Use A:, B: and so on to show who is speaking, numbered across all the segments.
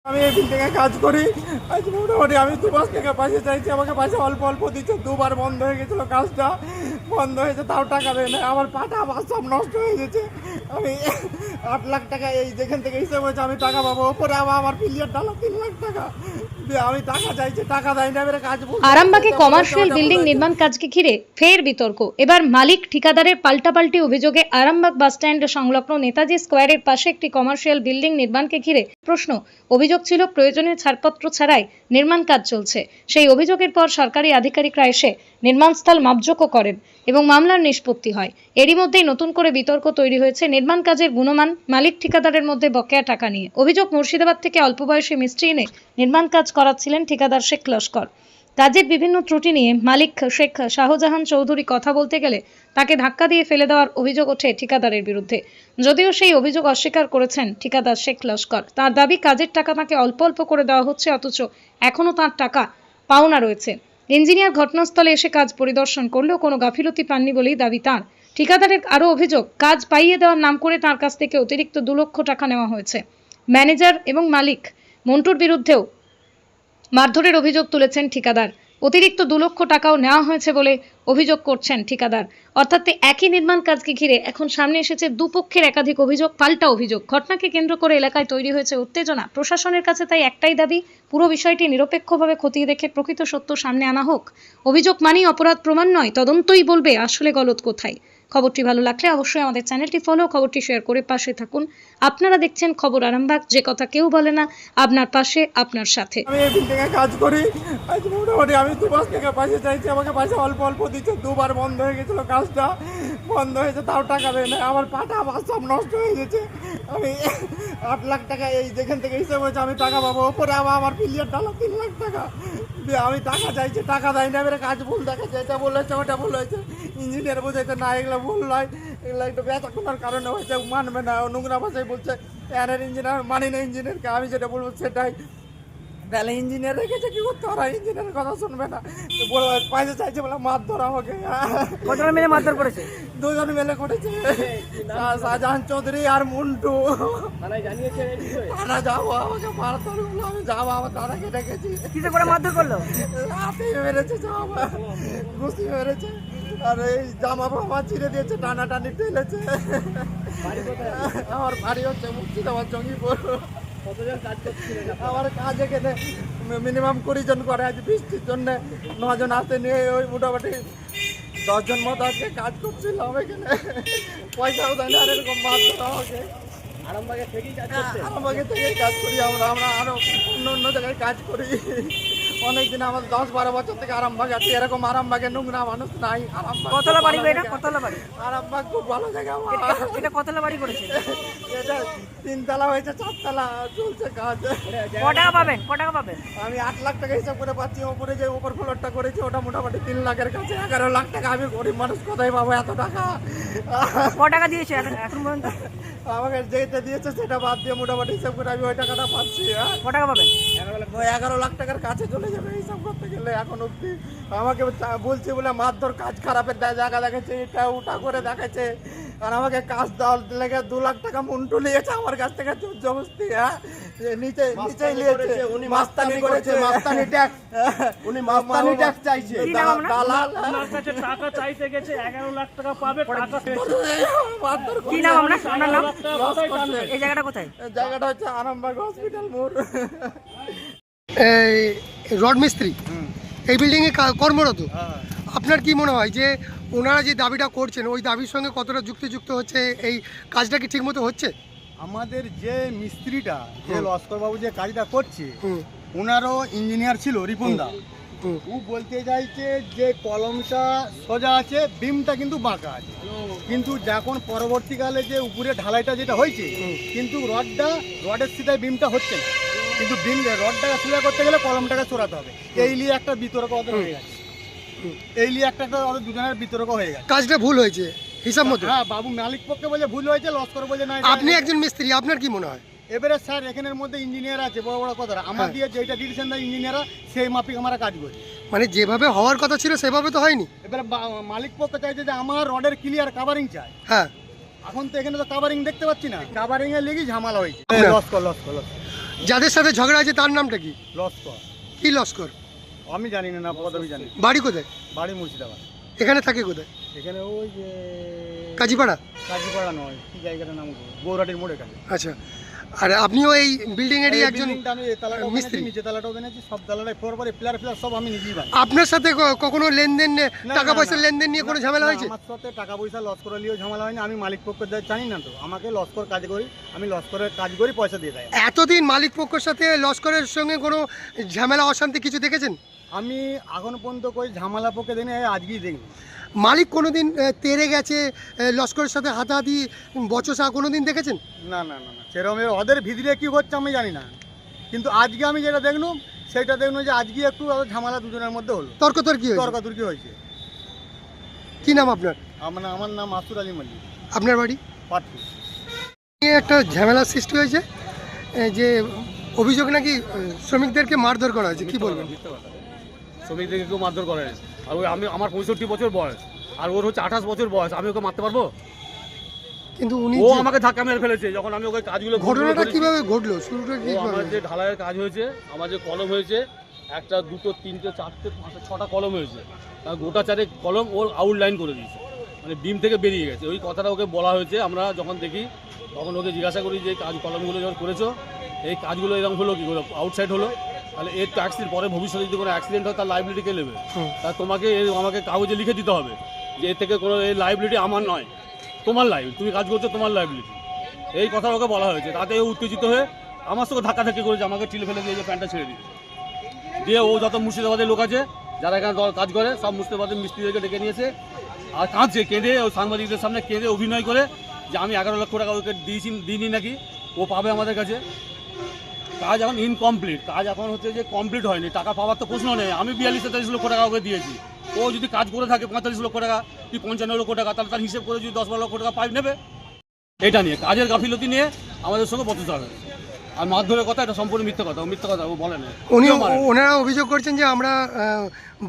A: আমি এই বিল্ডিংয়ে কাজ করি। আজ মোটামুটি আমি 2 মাস থেকে পয়সা চাইছি, আমাকে পয়সা অল্প অল্প দিচ্ছে। 2বার বন্ধ হয়ে গেছিলো, কাজটা বন্ধ হয়েছে, তাও টাকা দেয় না। আমার পাটা আমার সব নষ্ট হয়ে গেছে। আমি 8 লাখ টাকা এই যেখান থেকে হিসেবে হয়েছে আমি টাকা পাবো, ওপরে আবার আমার পিলিয়ার ডালা 3 লাখ টাকা। আমি টাকা চাইছি, টাকা দেয় না। এবারে কাজ
B: আরামবাগে কমার্শিয়াল বিল্ডিং নির্মাণ কাজকে ঘিরে ফের বিতর্ক। এবার মালিক ঠিকাদারের পাল্টাপাল্টি অভিযোগে আরামবাগ বাসস্ট্যান্ড সংলগ্ন নেতাজি স্কোয়ারের পাশে একটি কমার্শিয়াল বিল্ডিং নির্মাণকে ঘিরে প্রশ্ন। অভিযোগ ছিল প্রয়োজনীয় ছাড়পত্র ছাড়াই নির্মাণ কাজ চলছে। সেই অভিযোগের পর সরকারি আধিকারিকরা এসে নির্মাণস্থল মাপজোকও করেন এবং মামলার নিষ্পত্তি হয়। এরই মধ্যেই নতুন করে বিতর্ক তৈরি হয়েছে নির্মাণ কাজের গুণমান, মালিক ঠিকাদারের মধ্যে বকেয়া টাকা নিয়ে। অভিযোগ, মুর্শিদাবাদ থেকে অল্প বয়সী মিস্ত্রি এনে নির্মাণ কাজ করাচ্ছিলেন ঠিকাদার শেখ লস্কর। কাজের বিভিন্ন ত্রুটি নিয়ে মালিক শেখ শাহজাহান চৌধুরী কথা বলতে গেলে তাকে ধাক্কা দিয়ে ফেলে দেওয়ার অভিযোগ ওঠে ঠিকাদারের বিরুদ্ধে। যদিও সেই অভিযোগ অস্বীকার করেছেন ঠিকাদার শেখ লস্কর। তার দাবি, কাজের টাকা তাকে অল্প অল্প করে দেওয়া হচ্ছে, অথচ এখনও তার টাকা পাওনা রয়েছে। ইঞ্জিনিয়ার ঘটনাস্থলে এসে কাজ পরিদর্শন করলেও কোনো গাফিলতি পাননি বলেই দাবি তাঁর। ঠিকাদারের আরও অভিযোগ, কাজ পাইয়ে দেওয়ার নাম করে তার কাছ থেকে অতিরিক্ত 2 লক্ষ টাকা নেওয়া হয়েছে। ম্যানেজার এবং মালিক মন্টুর বিরুদ্ধেও মারধরের অভিযোগ তুলেছেন ঠিকাদার। অতিরিক্ত 2 লক্ষ টাকাও নেওয়া হয়েছে বলে অভিযোগ করছেন ঠিকাদার। অর্থাৎ একই নির্মাণ কাজকে ঘিরে এখন সামনে এসেছে দুপক্ষের একাধিক অভিযোগ, পাল্টা অভিযোগ। ঘটনাকে কেন্দ্র করে এলাকায় তৈরি হয়েছে উত্তেজনা। প্রশাসনের কাছে তাই একটাই দাবি, পুরো বিষয়টি নিরপেক্ষভাবে খতিয়ে দেখে প্রকৃত সত্য সামনে আনা হোক। অভিযোগ মানেই অপরাধ প্রমাণ নয়, তদন্তই বলবে আসলে গলদ কোথায়। খবরটি ভালো লাগলে অবশ্যই আমাদের চ্যানেলটি ফলো, খবরটি শেয়ার করে পাশে থাকুন। আপনারা দেখছেন খবর আরামবাগ, যে কথা কেউ বলে না, আপনার পাশে, আপনার সাথে।
A: আমি এই বিল্ডিংয়ে কাজ করি। আজ মোটামুটি আমি 2 মাস থেকে পয়সা চাইছি, আমাকে পয়সা অল্প অল্প দিচ্ছে। 2বার বন্ধ হয়ে গেছিলো, কাজটা বন্ধ হয়েছে, তাও টাকা দেয় না। আমার পাটা আমার সব নষ্ট হয়ে গেছে। আমি 8 লাখ টাকা এই যেখান থেকে হিসেবে হয়েছে আমি টাকা পাবো, ওপরে আবার আমার পিলিয়ার ডালা 3 লাখ টাকা। আমি টাকা চাইছি, টাকা দেয় না। এবারে কাজ ভুল দেখাচ্ছে, এটা ভুল হয়েছে, ওটা ভুল হয়েছে। ইঞ্জিনিয়ার বোঝাইতে না, এগুলো ভুল নয়, এগুলো একটু ব্যথা কোনার কারণে হয়েছে, মানবে না। নোংরা ভাষায় বলছে, এর ইঞ্জিনিয়ার মানি না ইঞ্জিনিয়ারকে। আমি যেটা বলবো সেটাই। তাহলে ইঞ্জিনিয়ার রেখেছে কি করতে, ওরা ইঞ্জিনিয়ারের কথা শুনবে না। পয়সা চাইছে বলে মারধর আমাকে।
C: কতজন মিলে মারধর করেছে?
A: 2 জন মিলে করেছে, শাহজাহান চৌধুরী আর মন্টু। থানা যাবো, আমাকে মারধর করলো, আমি যাবো, আমার দাদাকে ডেকেছি।
C: কিসে করে মারধর করলো?
A: হাতে মেরেছে, ঘুষি মেরেছে, আর এই জামা ফামা ছিঁড়ে দিয়েছে, টানাটানি টেলেছে। আমার বাড়ি হচ্ছে মুর্শিদাবাদ জঙ্গিপুর। আমার কাজ এখানে মিনিমাম 20 জন করে। আজ বৃষ্টির জন্য 9 জন হাতে নিয়ে ওই মোটামুটি 10 জন মতো আজকে কাজ করছিলাম এখানে। পয়সাও দেয় না, আর এরকম মারধর আমাকে। আরামবাগে থেকেই কাজ করি আমরা। আরো অন্য জায়গায় কাজ করি অনেকদিন। আমাদের 10-12 বছর থেকে আরামবাগ আছি। এরকম আরামবাগে নোংরা মানুষ নাই। আরামবাগ
C: কতলা বাড়ি এটা? কতলা বাড়ি?
A: আরামবাগ খুব ভালো জায়গা আমার।
C: এটা কতলা বাড়ি করেছে?
A: এটা 3 তলা হয়েছে, 4 তলা চলছে কাজ।
C: কত টাকা পাবেন? কত টাকা পাবেন?
A: আমি 8 লাখ টাকা হিসাব করে পাচ্ছি। ওপরে যে উপর ফ্লোরটা করেছি ওটা মোটামুটি 3 লাখের কাছে। 11 লাখ টাকা। আমি গরিব মানুষ, কোথায় পাবো এত টাকা?
C: কত টাকা দিয়েছে এখন পর্যন্ত?
A: আমাকে যেটা দিয়েছে সেটা বাদ দিয়ে মোটামুটি হিসাব করে আমি ওই টাকাটা পাচ্ছি।
C: কত টাকা পাবেন?
A: 11 লাখ টাকার কাছে চলে যাবে হিসাব করতে গেলে। এখন অব্দি আমাকে বলছি বলে মারধর, কাজ খারাপের জায়গা দেখাচ্ছে, এটা ওটা করে দেখাচ্ছে। আর আমাকে কাজ দেওয়ার লেগে 2 লাখ টাকা মন্টু নিয়েছে আমার কাছ থেকে জবরদস্তি। নিচেই নিয়েছে, উনি মাস্তানি করেছে, মাস্তানি ট্যাক্স। উনি মাস্তানি ট্যাক্স চাইছে। দালাল
D: আমার কাছে টাকা চাইতে গেছে, 11 লাখ টাকা পাবে, টাকা পেয়েছে।
A: মারধর
C: কি নাম আপনার? আপনার নাম?
A: করছে।
C: এই জায়গাটা কোথায়?
A: জায়গাটা হচ্ছে আরামবাগ হসপিটাল মোড়।
E: এই রড মিস্ত্রি এই বিল্ডিংয়ে কর্মরত। আপনার কি মনে হয় যে ওনারা যে দাবিটা করছেন ওই দাবির সঙ্গে কতটা যুক্তিযুক্ত হচ্ছে? এই কাজটা কি ঠিকমতো হচ্ছে?
F: আমাদের যে মিস্ত্রিটা, যে লস্করবাবু যে কাজটা করছে, ওনারও ইঞ্জিনিয়ার ছিল রিপনদা। ও বলতে চাইছে যে কলমটা সোজা আছে, বিমটা কিন্তু বাঁকা আছে। কিন্তু যখন পরবর্তীকালে যে উপরে ঢালাইটা যেটা হয়েছে, কিন্তু রডের সিধায় বিমটা হচ্ছে না। কিন্তু রডটাকে সোজা করতে গেলে কলমটাকে সরাতে হবে। এই নিয়ে একটা বিতর্ক ওদের হয়ে গেছে। এই নিয়ে একটা ওদের দুজনের বিতর্ক হয়ে গেছে।
E: কাজটা ভুল হয়েছে হিসাব মতো?
F: হ্যাঁ, বাবু মালিক পক্ষে বলে ভুল হয়েছে, লস্কর বলে না।
E: আপনি একজন মিস্ত্রি, আপনার কি মনে হয়?
F: এবারে স্যার এখানের মধ্যে ইঞ্জিনিয়ার আছে, বড় বড় কথা আমার দিয়ে যেটা ডিসিশন দেয় ইঞ্জিনিয়াররা, সেই মাফিক আমরা কাজ করি।
E: মানে যেভাবে হওয়ার কথা ছিল সেভাবে তো হয়নি।
F: এবারে মালিক পক্ষ চাইছে যে আমার রডের ক্লিয়ার কাভারিং চাই।
E: হ্যাঁ,
F: এখন তো এখানে তো কাভারিং দেখতে পাচ্ছি না, কাভারিং এর লেগেই ঝামেলা হয়েছে। লস্কর
E: যাদের সাথে ঝগড়া আছে তার নামটা কি?
F: লস্কর।
E: কি লস্কর?
F: আমি জানি না, পদবি জানি।
E: বাড়ি কোথায়?
F: বাড়ি মুর্শিদাবাদ।
E: এখানে থাকে কোথায়?
F: এখানে ওই যে
E: কাজীপাড়া?
F: কাজীপাড়া নয়, কি জায়গাটার নাম গৌরাটির মোড়ে কাছে।
E: আচ্ছা, আর আপনিও এই বিল্ডিং এরই একজন
F: আমি এই তালাটাও
E: মিস্ত্রি?
F: মিস্ত্রি, নিচে তালাটাও বেনেছি, সব তালাটাই ফ্লোর পরে প্লার সব আমি নিজেই বানাই।
E: আপনার সাথে কখনো লেনদেন,
F: না,
E: টাকা
F: না,
E: পয়সার
F: না।
E: লেনদেন নিয়ে কোনো ঝামেলা
F: না,
E: হয়েছে?
F: আমার সাথে টাকা পয়সা লস করে নিয়েও ঝামেলা হয়নি। আমি মালিক পক্ষের জানি না তো, আমাকে লস করে কাজ করি, আমি লস করে কাজ করি, পয়সা দিয়ে দেয়।
E: এতদিন মালিক পক্ষের সাথে লস্করের সঙ্গে কোনো ঝামেলা অশান্তি কিছু দেখেছেন?
F: আমি এখন পর্যন্ত কই ঝামেলা পক্ষে দেখি না, আজকেই দেখি।
E: মালিক কোনোদিন তেরে গেছে লস্করের সাথে হাতাহাতি বচসা কোনোদিন দেখেছেন?
F: না না না না, সেরকম ওদের ভিতরে কি হচ্ছে আমি জানি না, কিন্তু আজকে আমি যেটা দেখলাম সেটা দেখলাম যে আজকে একটু ঝামেলা দুজনের মধ্যে হলো,
E: তর্কি হয়েছে?
F: তর্কাতর্কি হয়েছে।
E: কি নাম আপনার?
F: আমার নাম আসুর আলী মল্লিক,
E: আপনার বাড়ি?
F: পাটপুর।
E: একটা ঝামেলার সৃষ্টি হয়েছে, যে অভিযোগ নাকি শ্রমিকদেরকে মারধর করা হয়েছে, কি বলবেন?
D: শ্রমিকদেরকে কেউ মারধর করে না। আর ওই আমার 65 বছর বয়স, আর ওর হচ্ছে 28 বছর বয়স, আমি ওকে মারতে পারবো?
E: কিন্তু উনি
D: ও
E: যে-
D: আমাকে ধাক্কা মেরে ফেলেছে যখন আমি ওকে কাজগুলো
E: ঘটনাটা
D: করেছি।
E: কিভাবে ঘটলো, শুরুটা
D: ও
E: কি?
D: আমার যে ঢালাইয়ের কাজ হয়েছে, আমার যে কলম হয়েছে, একটা দুটো তিনটে চারটে পাঁচটা ছটা কলম হয়েছে, আর গোটা চারেক কলম ওর আউটলাইন করে দিয়েছে, মানে বিম থেকে বেরিয়ে গেছে। ওই কথাটা ওকে বলা হয়েছে। আমরা যখন দেখি তখন ওকে জিজ্ঞাসা করি যে কাজ কলমগুলো যখন করেছো, এই কাজগুলো এরকম হলো কি করে, আউটসাইড হলো, তাহলে এর তো অ্যাক্সিডেন্ট পরে ভবিষ্যতে যদি কোনো অ্যাক্সিডেন্ট হয় তার লাইবিলিটি কে নেবে? তা তোমাকে আমাকে কাগজে লিখে দিতে হবে যে এর থেকে কোনো এই লাইবিলিটি আমার নয়, তোমার লাইবিলিটি, তুমি কাজ করছো তোমার লাইবিলিটি। এই কথা ওকে বলা হয়েছে। তাতে ও উত্তেজিত হয়ে আমার সঙ্গে ধাক্কাধাক্কি করেছে, আমাকে টিলে ফেলে দিয়ে যে প্যান্টটা ছেড়ে দিয়েছে। দিয়ে ও যত মুর্শিদাবাদের লোক আছে যারা এখানে কাজ করে সব মুর্শিদাবাদের মিস্ত্রিদেরকে ডেকে নিয়েছে, আর কাঁদছে, কেঁদে ও সাংবাদিকদের সামনে কেঁদে অভিনয় করে যে আমি 11 লক্ষ টাকা ওকে দিইনি নাকি, ও পাবে আমাদের কাছে। কাজ এখন ইনকমপ্লিট, কাজ এখন হচ্ছে যে কমপ্লিট হয়নি, টাকা পাওয়ার তো প্রশ্ন নেই। আমি 42-43 লক্ষ টাকা ওকে দিয়েছি, ও যদি কাজ করে থাকে 45 লক্ষ টাকা কি 55 লক্ষ টাকা, তাহলে তার হিসেব করে যদি 10-12 লক্ষ টাকা পাই নেবে। এটা নিয়ে কাজের গাফিলতি নিয়ে আমাদের সঙ্গে বচসা হবে। আর মারধরের কথা এটা সম্পূর্ণ মিথ্যে কথা, ও মিথ্যে কথা ও বলে না।
E: ওনারা অভিযোগ করছেন যে আমরা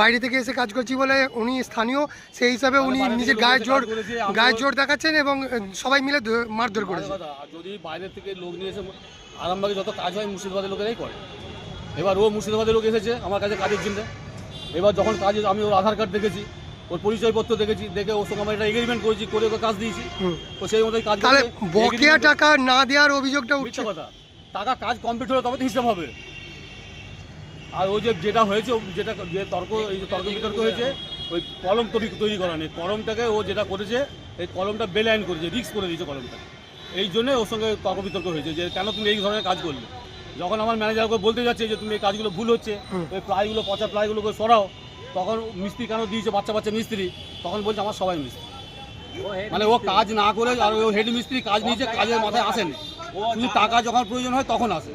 E: বাইরে থেকে এসে কাজ করছি বলে উনি স্থানীয়, সেই হিসাবে উনি
D: বাইরে থেকে
E: নিজের
D: লোক
E: গায়ের
D: এসে
E: জোর
D: কাজ করেছে, আমরা-
E: জোর দেখাচ্ছেন এবং সবাই মিলে মারধর করেছে।
D: কথা, আর যদি বাইরে থেকে লোক নিয়ে এসে আরামবাগে যত কাজ হয় মুর্শিদাবাদের লোকেরাই করে। এবার ও মুর্শিদাবাদের লোক এসেছে আমার কাছে কাজের জন্য। এবার যখন কাজ আমি ওর আধার কার্ড দেখেছি, ওর পরিচয়পত্র দেখেছি, দেখে ওর সঙ্গে আমরা একটা এগ্রিমেন্ট করেছি, করে ওকে কাজ দিয়েছি। তো সেই মতোই কাজ
E: তাহলে
D: করছে।
E: বকেয়া
D: agreement-
E: টাকা না দেওয়ার অভিযোগটা উঠছে।
D: মিথ্যে কথা, টাকা কাজ কমপ্লিট হলে তবে তো হিসাব হবে। আর ওই যেটা হয়েছে, যেটা যে তর্ক বিতর্ক হয়েছে, ওই কলম তৈরি করা নেই, কলমটাকে ও যেটা করেছে এই কলমটা বেলাইন করেছে, রিস্ক করে দিয়েছে কলমটা। এই জন্য ওর সঙ্গে তর্ক বিতর্ক হয়েছে যে কেন তুমি এই ধরনের কাজ করলে। যখন আমার ম্যানেজারকে বলতে যাচ্ছে যে তুমি এই কাজগুলো ভুল হচ্ছে, ওই প্লাইগুলো পচা প্লাইগুলোকে সরাও, তখন মিস্ত্রি কেন দিয়েছে বাচ্চা মিস্ত্রি, তখন বলছে আমার সবাই মিস্ত্রি। মানে ও কাজ না করে, আর ও হেড মিস্ত্রি কাজ নিয়েছে, কাজের মাথায় আসেনি, শুধু টাকা যখন প্রয়োজন হয় তখন আসে।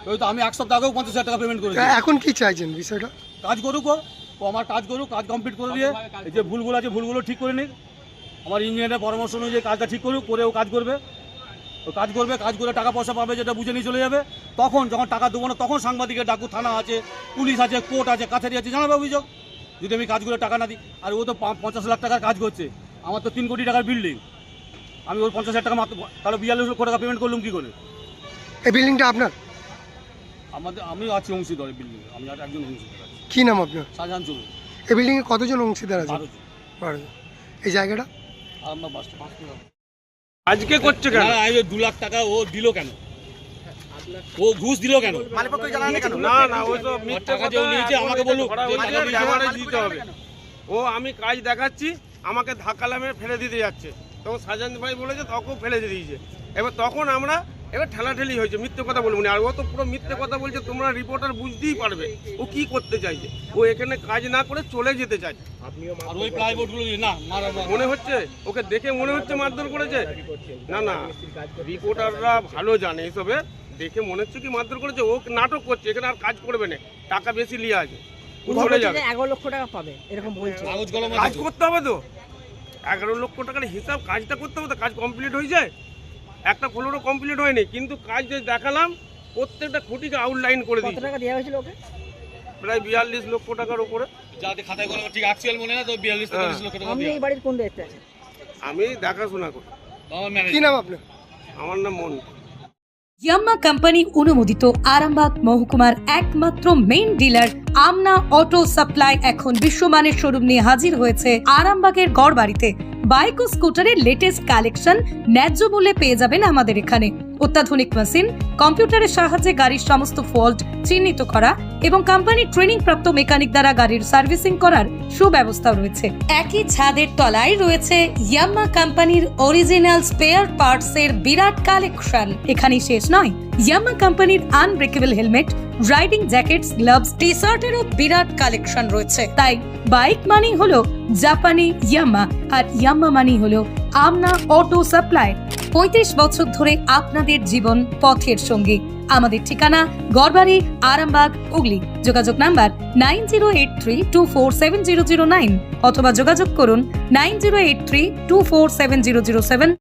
D: ওই তো আমি 1 সপ্তাহ আগেও 50,000 টাকা পেমেন্ট করেছি।
E: এখন কি চাইছেন বিষয়টা?
D: কাজ করুক ও আমার কাজ করুক, কাজ কমপ্লিট করে দিয়ে এই যে ভুলগুলো আছে ভুলগুলো ঠিক করে নিক। আমার ইঞ্জিনিয়ারের পরামর্শ অনুযায়ী কাজটা ঠিক করুক, করে ও কাজ করবে, কাজ করে টাকা পয়সা পাবে, যেটা বুঝে নিয়ে চলে যাবে। তখন যখন টাকা দেবো না তখন সাংবাদিকের ডাকু, থানা আছে, পুলিশ আছে, কোর্ট আছে, কাছারি আছে, জানাবে অভিযোগ যদি আমি কাজগুলো টাকা না দিই। আর ও তো 50 লাখ টাকার কাজ করছে, আমার তো 3 কোটি টাকার বিল্ডিং, আমি ওর 50,000 টাকা মাত্র, তাহলে 42 লক্ষ টাকা পেমেন্ট করলাম কী করে?
E: এই বিল্ডিংটা আপনার?
D: আমি আছি অংশীদার বিল্ডিং, আমি একজন অংশীদার আছি।
E: কি নাম আপনার?
D: শাহজাহান চৌধুরী।
E: এই বিল্ডিংয়ে কতজন অংশীদার আছে?
D: 12 জন।
E: এই জায়গাটা
D: আমরা বাসটা
G: আজকে করছে কেন?
D: 2 লাখ টাকা ও দিল কেন? ও ঘুষ দিল কেন?
G: না না, ওই তো মিথ্যে
D: টাকা যে
G: কথা
D: ও নিয়েছে আমাকে বলুক
G: ধরা
D: যে
G: হয়েছে,
D: টাকা দিয়েছে।
G: ক্যামেরায় দিতে হবে। ও আমি কাজ দেখাচ্ছি, আমাকে ধাক্কা লামিয়ে ফেলে দিতে যাচ্ছে, তখন সাজান ভাই বলেছে তখন ফেলে দিয়েছে। এবার তখন আমরা ঠেলাঠেলি হয়েছে, মিথ্যে কথা বলবো না। আর ও তো পুরো মিথ্যে কথা বলছে, তোমরা রিপোর্টার বুঝতেই পারবে ও কি করতে চাইছে। ও এখানে কাজ না করে চলে যেতে চায়।
D: আর ওই প্লাইবোর্ড গুলো না মারা
G: মনে হচ্ছে ওকে দেখে মনে হচ্ছে মারধর করেছে। না না, রিপোর্টাররা ভালো জানে এসবে, দেখে মনে হচ্ছে কি মারধর করেছে। ও নাটক করছে, এখানে আর কাজ করবে না, টাকা বেশি লিয়ে আছে, ও চলে যাবে।
C: 11 লক্ষ টাকা পাবে এরকম বলছে।
D: কাগজ কলম
G: কাজ করতে হবে তো, 11 লক্ষ টাকার হিসাব, কাজটা করতে হবে তো। কাজ কমপ্লিট হয়ে যায়, একটা ফ্লোরও কমপ্লিট হয়নি, কিন্তু কাজ যে দেখালাম প্রত্যেকটা খুঁটিকে আউটলাইন করে
C: কত
G: দিই।
C: টাকা দেওয়া হয়েছিল ওকে?
G: প্রায় 42 লক্ষ টাকার উপরে।
D: যাতে খাতায় কলম ঠিক অ্যাকচুয়াল মনে না তো 42-43 লক্ষ টাকা
C: আপনি
D: দিয়ে।
C: এই বাড়ির কোন দায়িত্বে আছেন?
G: আমি দেখাশোনা করি।
D: আমার
E: কি
D: ম্যানেজার।
E: নাম আপনার?
G: আমার নাম মন।
B: ইয়াম্মা কোম্পানি অনুমোদিত আরামবাগ মহকুমার একমাত্র মেইন ডিলার আমনা অটো সাপ্লাই এখন বিশ্বমানের শোরুম নিয়ে হাজির হয়েছে আরামবাগের গড়বাড়িতে। বাইক ও স্কুটারের লেটেস্ট কালেকশন ন্যায্য মূল্যে পেয়ে যাবেন আমাদের এখানে। অত্যাধুনিক মেশিন, কম্পিউটারের সাহায্যে গাড়ির সমস্ত ফল্ট চিহ্নিত করা এবং কোম্পানি ট্রেনিং প্রাপ্ত মেকানিক দ্বারা গাড়ির সার্ভিসিং করার সুব্যবস্থাও রয়েছে। একই ছাদের তলায় রয়েছে ইয়াম্মা কোম্পানির অরিজিনাল স্পেয়ার পার্টসের বিরাট কালেকশন। এখানেই শেষ নয়, ইয়াম্মা কোম্পানির unbreakable helmet, riding jackets, gloves, টি শার্টেরও বিরাট কালেকশন রয়েছে। তাই বাইক মানি হলো জাপানি ইয়াম্মা, আর ইয়াম্মা মানি হলো আমনা অটো সাপ্লাই। 35 বছর ধরে আপনাদের জীবন পথের সঙ্গী। আমাদের ঠিকানা গড়বাড়ি, আরামবাগ, হুগলি। যোগাযোগ নাম্বার 9083247009 অথবা যোগাযোগ করুন 9083247007।